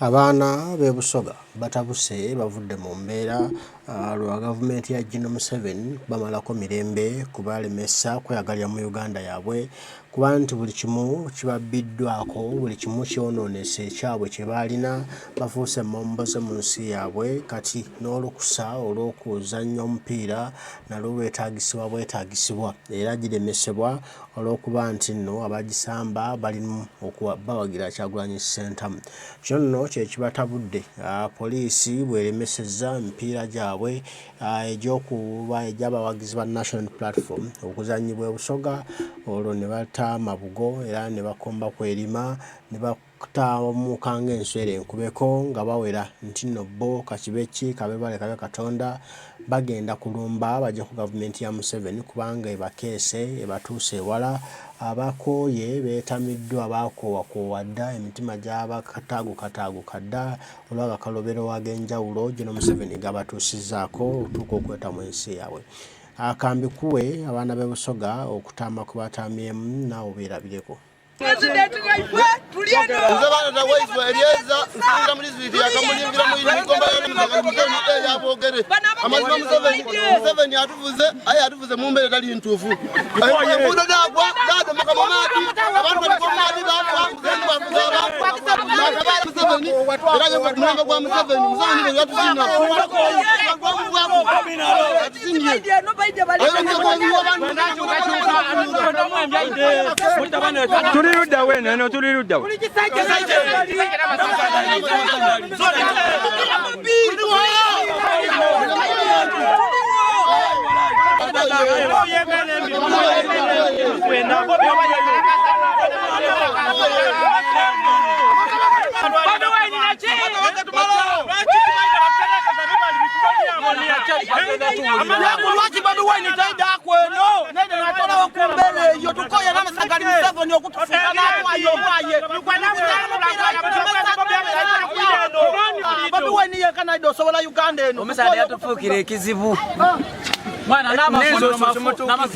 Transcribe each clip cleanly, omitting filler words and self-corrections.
Abaana b'e Busoga batabuse bavudde mu mbeera lwa gavumenti ya General Museveni bamalako mirembe kubalemesa kweyagalira mu Uganda yaabwe kuba nti buli kimu kibabbiddwako buli kimu kyonoonese ekyabwe kye baalina bafuuse momboze mu nsi yaabwe kati n'olukusa olw'okuzannya omupiira nalwo bwetaagisibwa era giremesebwa olw'okuba nti nno abagisamba balimu bawagira Kyagulanyi Ssentamu. Kino nno kye kibatabudde poliisi bw'eremesezza emipiira gyabwe egy'abawagizi ba National Platform okuzannyibwa e Busoga olwo ne bata mabugo era ne bakomba kwerima ne bakutaamuka ng'enswera enkubeko nga bawera nti nno bo kakibeki kabebale kabe Katonda bagenda kulumba bajja ku gavumenti ya Museveni kubanga ebakeese ebatuuse ewala abakooye beetamiddwa baakoowa dda emitima gy'abakataaguka dda olw'agakalobero ag'enjawulo General Museveni gabatuusizzaako otuuka okweta mu ensi yaabwe. Akambikuwe abaana b'e Busoga okutaama ku batamyemu naawe beerabireko. Museveni atuvuze aye atuvuze mu mbeera etali ntuufu. Embuudo zaagwa zaadomoka mu maati abantu baliko maati baafa era mulembe gwa Museveni Museveni yatusinga tuli ludda we neno tuli ludda we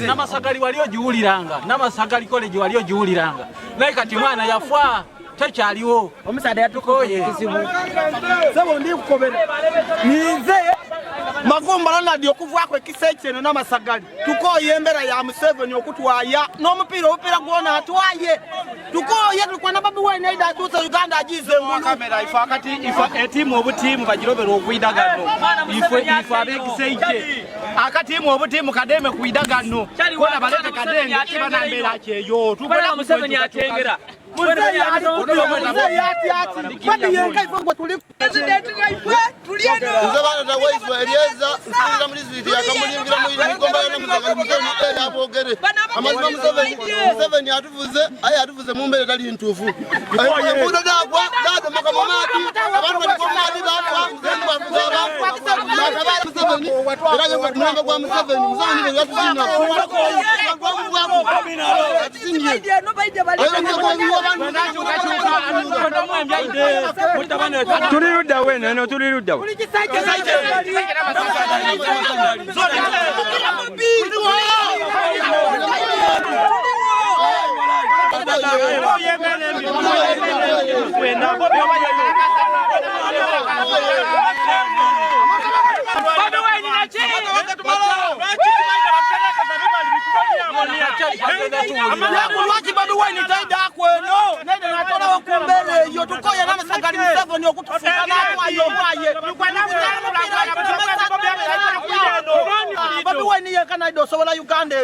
Namasagari waliojiwuliranga Namasagari college waliojiwuliranga naye kati mwana yafa takyaliwo omusaada yatukoye kizibu sebo ndi kukobera nize Magumba Ronald okuvwako ekisa ekyeno Namasagari tukoye embera ya Museveni okutwaya n'omupiira gwona atwaye tukoye tukwana Bobi Wine ida tuuse Uganda agize ngulu kamera ifa kati ifa etimu obutimu bagirobera okwidagano ifa abegise ije akatimu obutimu kademe kuidagano kona balete kadenge banambera kyeyo tukwana Museveni atengera Museveni atuvuze aye atuvuze mu mbeera etali ntuufu. Embuudo zaagwa zaadomoka mu maati abantu baliko maati baafa era mulembe gwa Museveni yatusinga tuli ludda we neno tuli ludda we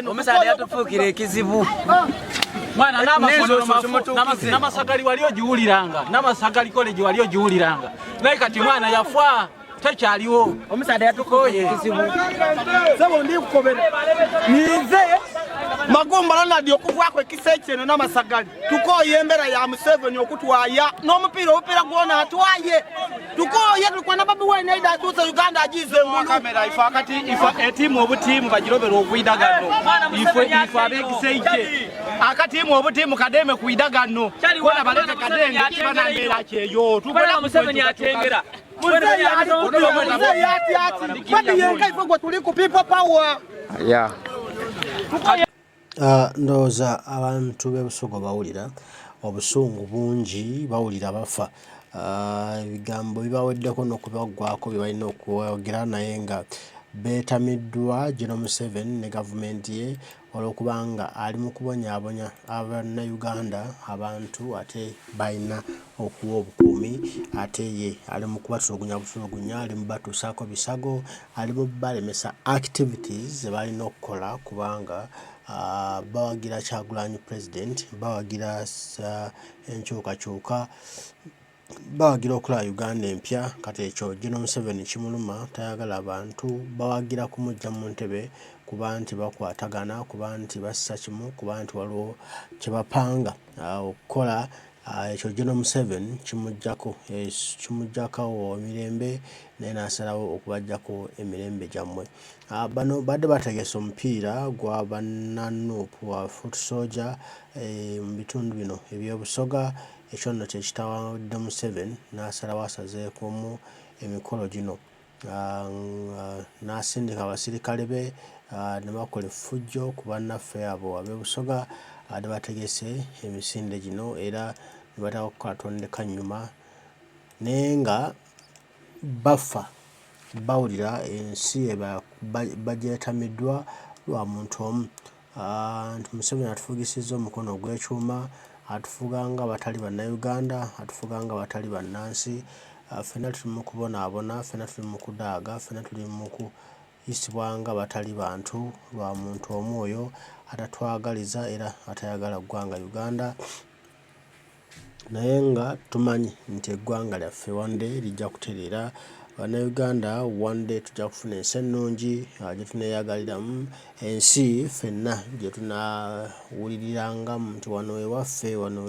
omusaada yatufuukira ekizibu Namasagari waliojiwuliranga Namasagari college waliojiwuliranga naye kati mwana yafa takyaliwo omusaada yatukoye kizibu sebo ndi kukobera nize Magumba Ronald okuvwako ekisa ekyeno Namasagari tukoye embera ya Museveni okutwaya n'omupiira gwona atwaye tukoye tukwana Bobi Wine ida tuuse Uganda agize ngulu kamera ifa kati ifa etimu obutimu bagirobera okwidagano ifa abegise ije akatimu obutimu kademe kuidagano kona balete kadenge banambera kyeyo tukwana Museveni atengera ndowooza abantu b'e Busoga bawulira obusungu bungi bawulira bafa ebigambo bibaweddeko n'okubaggwako bye balina okwogera naye nga beetamiddwa General Museveni ne gavumenti ye olw'okubanga ali mu kubonyaabonya Abannayuganda abantu ate balina okuwa obukuumi ate ye ali mu kubatulugunya ali mu batuusaako bisago ali mu balemesa activities ze balina okukola kubanga bawagira Kyagulanyi president bawagira enkyukakyuka bawagira okulaba Uganda empya kati ekyo General Museveni kimuluma tayagala abantu bawagira kumujja mu ntebe kuba nti bakwatagana kuba nti bassa kimu kuba nti waliwo kye bapanga okukola ekyo General Museveni kimujjako emirembe naye n'asalawo okubajjako emirembe gyammwe. Bano badde bategese omupiira gwa bannanuupu wa foot soldier mu bitundu bino ebyobusoga ekyo nno kyekitawadde Museveni n'asalawo asazeekomu emikolo gino n'asindika abasirikale be ne bakola effujjo ku bannaffe abo ab'ebusoga ne bategese emisinde gino era ne bataka okukola tondeka nnyuma naye nga bafa bawulira ensi bagyetamiddwa lwa muntu omu nti Museveni atufugisizza omukono ogw'ekyuma atufuga nga batali bannayuganda atufuga nga batali bannansi ffenna tuli mu kubonaabona ffenna tuli mu kudaaga ffenna tuli mu kuyisibwa nga batali bantu lwa muntu omu oyo atatwagaliza era atayagala ggwanga Uganda naye nga tumanyi nti eggwanga lyaffe wande lijja kutereera Bannayuganda wande tujja kufuna ensi ennungi gye tuneeyagaliramu ensi ffenna gye tunawulirirangamu nti wano ewaffe wano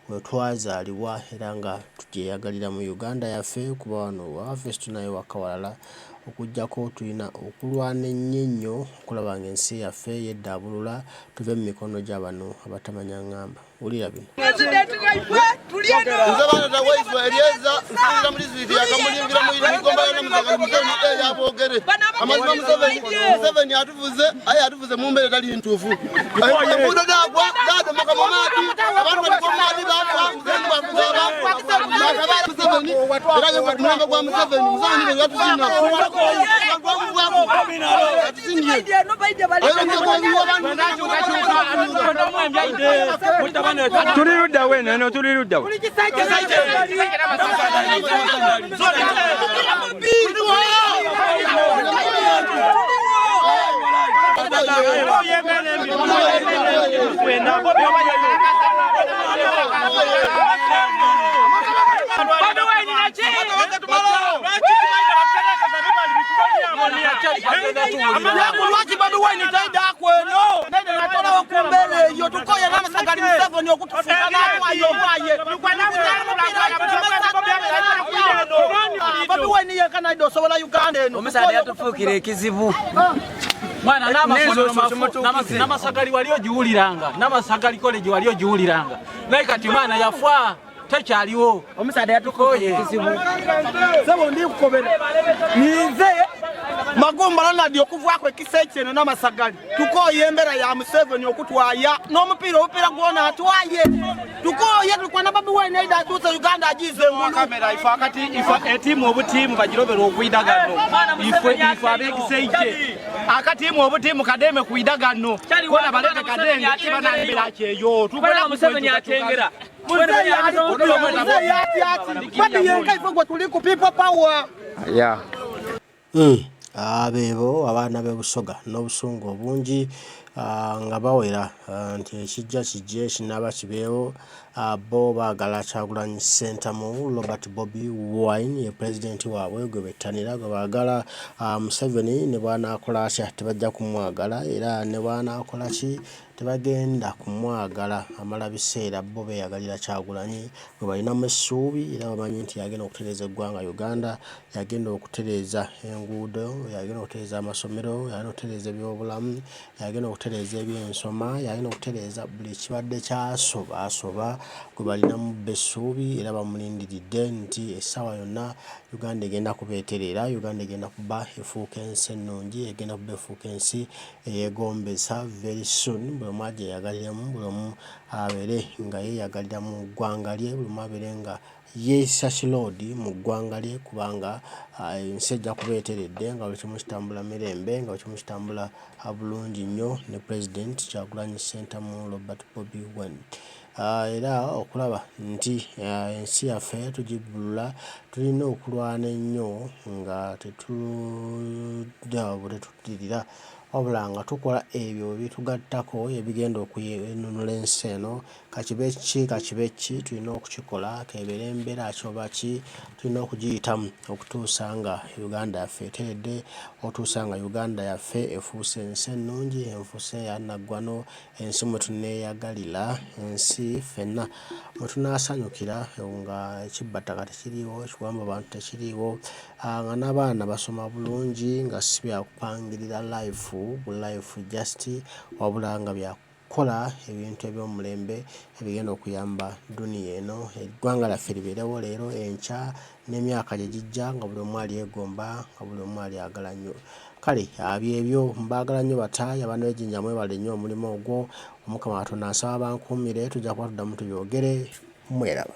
we twazaalibwa era nga tugyeyagalira mu Uganda yaffe kuba wano waffe situnayo waka walala okuggyako tulina okulwana ennyo okulaba ng'ensi yaffe yeddaabulula tuve mu mikono gy'abano abatamanya ngamba. Wulira bino. Museveni atuvuze aye atuvuze mu mbeera tali ntuufu. Embuudo daagwa daadoma kamamaati abantu balikommaati baafa Museveni era mulembe gwa Museveni bwe yatuzinna Tuli ludda we neno tuli ludda we. Lwaki Bobi Wine taidako eno nene natola okumbere yo tukoye n'amasagali Museveni okutufuka n'amwaye Bobi Wine yekanaido osobola Uganda eno omusajja yatufuukira ekizibu mwana n'amasagali wali ogiwuliranga n'amasagali college wali ogiwuliranga naye kati mwana yafa tekyaliwo omusajja yatukoye ekizibu sebo ndi kukobera nize Magumba Ronald okuvaako ekisa eno n'amasagali tukoye embera ya Museveni okutwaya n'omupiira obupira gwona atwaye tukoye tukwana Bobi Wine aida atuusa Uganda agize ngulu kamera ifa akati ifa etimu obutimu bagirobera okwidagano ife abekiseije akatimu obutimu kademe kuidagano kona balete kadenge kibanambira kyeyo tukola Museveni atengera Yeah. Abeebo abaana b'ebusoga n'obusungu obungi nga bawera nti ekijja kijje kinaaba kibeewo bo baagala Kyagulanyi Ssentamu Robert Bobi Wine ye pulezidenti waabwe gwe bettanira gwe baagala Museveni ne bw'anaakola atya tebajja kumwagala era ne bw'anaakola ki tebagenda kumwagala amala biseera bo beeyagalira Kyagulanyi gwe balinamu essuubi era bamanyi nti yagenda okutereeza eggwanga Uganda yagenda okutereeza enguudo yagenda okutereeza amasomero yagenda okutereeza ebyobulamu yagenda okutereeza ebyensoma yagenda okutereeza buli kibadde kyasoba gwe balinamu bessuubi era bamulindiridde nti essaawa yonna Uganda egenda kubeeterera Uganda egenda kuba efuuka ensi ennungi egenda kuba efuuka ensi eyeegombesa very soon buli omu agyeyagaliramu buli omu abeere nga yeeyagalira mu ggwanga lye buli omu abeere nga yeeyisa kiroodi mu ggwanga lye kubanga ensi ejja kubeeteredde nga buli kimu kitambula mirembe nga buli kimu kitambula bulungi nnyo ne President Kyagulanyi Ssentamu Robert Bobi Wine. Era okulaba nti ensi yaffe tugibbulula tulina okulwana ennyo nga tetuddirira wabula nga tukola ebyo bitugattako ebigenda okuyenunula ensi eno kakibe ki tulina okukikola kebeera embeera kyoba ki tulina okugiyitamu okutuusa nga Uganda yaffe eteredde otuusa nga Uganda yaffe efuuse ensi ennungi enfuuse eyannaggwano ensi mwe tuneeyagalira ensi ffenna mwe tunaasanyukira nga ekibbattaka tekiriiwo ekiwamba abantu tekiriiwo nga n'abaana basoma bulungi nga si byakupangirira life just wabula nga byakukola ebintu eby'omulembe ebigenda okuyamba duniya eno eggwanga lyaffe libeerewo leero enkya n'emyaka gye gijja nga buli omu alyegomba nga buli omu alyagala nnyo. Kale byebyo mbaagala nnyo bataayi abaana b'Ejjinja mwebale nnyo omulimu ogwo Omukama Katonda nsaba bankuumire tujja kuba tuddamu tubyogere mweraba.